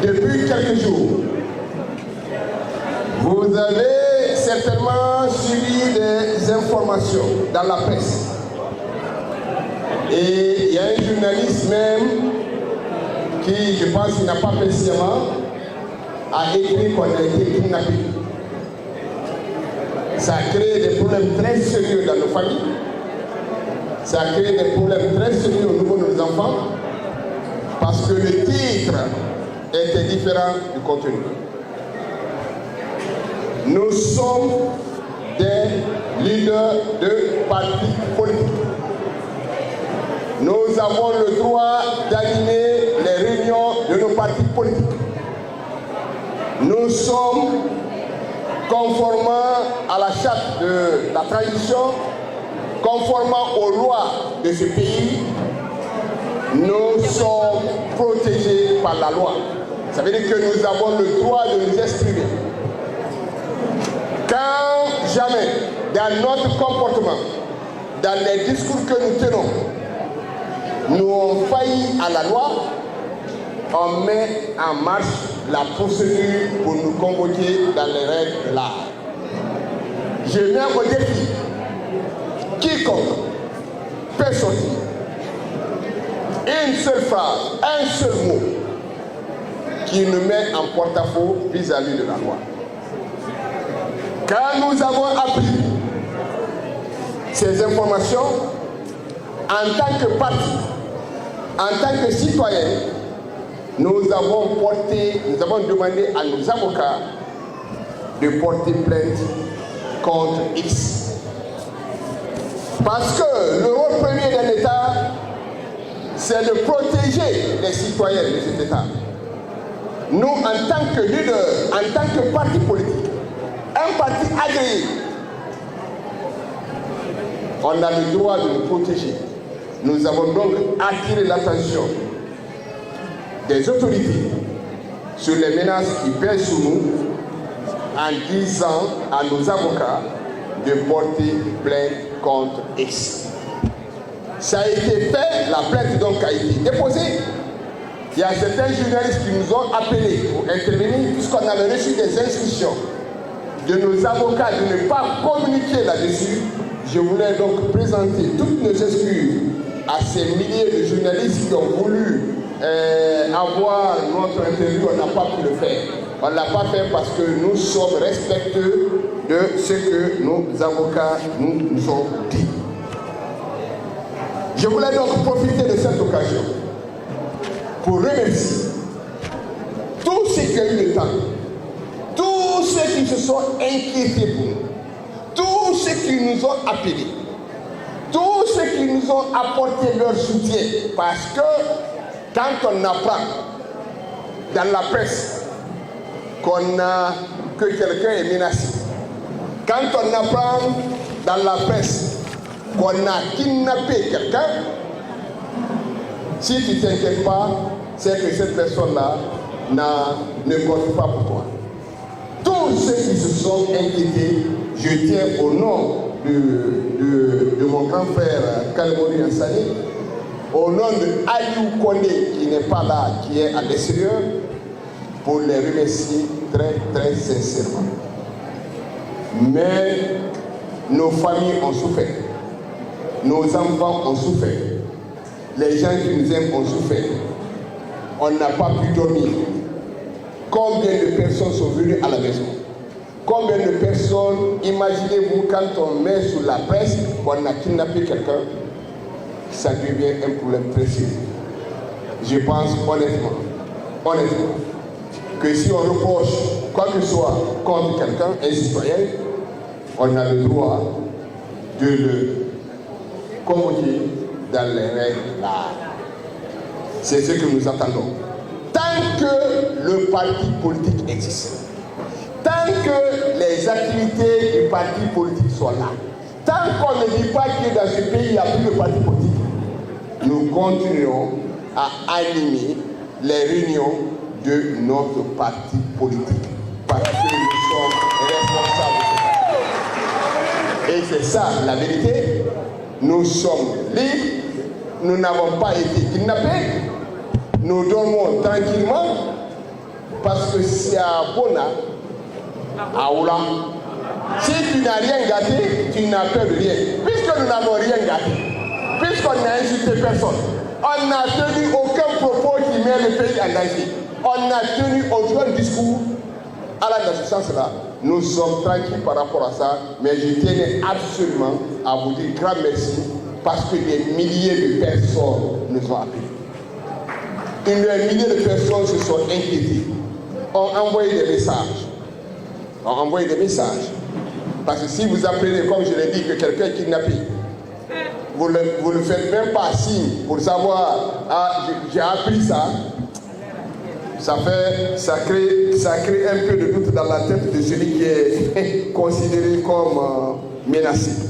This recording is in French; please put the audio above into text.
depuis quelques jours, vous avez certainement suivi des informations dans la presse. Et il y a un journaliste même qui, je pense qu'il n'a pas fait sciemment, a écrit qu'on a été kidnappé. Ça a créé des problèmes très sérieux dans nos familles. Ça a créé des problèmes très sérieux au niveau de nos enfants. Parce que le titre était différent du contenu. Nous sommes des leaders de partis politiques. Nous avons le droit d'animer les réunions de nos partis politiques. Nous sommes conformément à la charte de la transition, conformément aux lois de ce pays, nous sommes protégés par la loi. Ça veut dire que nous avons le droit de nous exprimer. Quand jamais, dans notre comportement, dans les discours que nous tenons, nous avons failli à la loi, on met en marche la procédure pour nous convoquer dans les règles de l'art. Je mets au défi quiconque peut sortir une seule phrase, un seul mot qui nous met en porte-à-faux vis-à-vis de la loi. Quand nous avons appris ces informations, en tant que parti, en tant que citoyen, nous avons demandé à nos avocats de porter plainte contre X. Parce que le rôle premier d'un État, c'est de protéger les citoyens de cet État. Nous, en tant que leader, en tant que parti politique, un parti agréé, on a le droit de nous protéger. Nous avons donc attiré l'attention des autorités sur les menaces qui pèsent sur nous en disant à nos avocats de porter plainte contre X. Ça a été fait, la plainte donc a été déposée. Il y a certains journalistes qui nous ont appelés pour intervenir puisqu'on avait reçu des instructions de nos avocats de ne pas communiquer là-dessus. Je voulais donc présenter toutes nos excuses à ces milliers de journalistes qui ont voulu avoir notre interview. On n'a pas pu le faire. On ne l'a pas fait parce que nous sommes respectueux de ce que nos avocats nous ont dit. Je voulais donc profiter de cette occasion pour remercier tous ceux qui ont eu le temps, tous ceux qui se sont inquiétés pour nous, tous ceux qui nous ont appelés, tous ceux qui nous ont apporté leur soutien, parce que quand on apprend dans la presse que quelqu'un est menacé, quand on apprend dans la presse qu'on a kidnappé quelqu'un, si tu ne t'inquiètes pas, c'est que cette personne-là ne compte pas pour toi. Tous ceux qui se sont inquiétés, je tiens au nom de mon grand frère Kalmouri Ansani, au nom de Aliou Kondé qui n'est pas là, qui est à l'extérieur, pour les remercier très très sincèrement. Mais nos familles ont souffert, nos enfants ont souffert, les gens qui nous aiment ont souffert. On n'a pas pu dormir. Combien de personnes sont venues à la maison? Combien de personnes, imaginez-vous, quand on met sur la presse qu'on a kidnappé quelqu'un, ça devient un problème très sérieux. Je pense honnêtement, que si on reproche quoi que ce soit contre quelqu'un, un citoyen, on a le droit de le convoquer dans les règles là. C'est ce que nous attendons. Tant que le parti politique existe, tant que les activités du parti politique sont là, tant qu'on ne dit pas que dans ce pays il n'y a plus de parti politique, nous continuerons à animer les réunions de notre parti politique. Parce que nous sommes responsables de ce parti. Et c'est ça la vérité. Nous sommes libres. Nous n'avons pas été kidnappés. Nous dormons tranquillement. Parce que c'est à Bona, à Oula. Si tu n'as rien gâté, tu n'as peur de rien. Puisque nous n'avons rien gâté, puisqu'on n'a insulté personne, on n'a tenu aucun propos qui met le pays en danger. On n'a tenu aucun discours allant dans ce sens-là. Nous sommes tranquilles par rapport à ça, mais je tenais absolument à vous dire grand merci parce que des milliers de personnes nous ont appelés. Des milliers de personnes se sont inquiétées, ont envoyé des messages. Parce que si vous apprenez, comme je l'ai dit, que quelqu'un est kidnappé, vous ne faites même pas signe pour savoir, ah, j'ai appris ça. Ça crée un peu de doute dans la tête de celui qui est considéré comme menacé.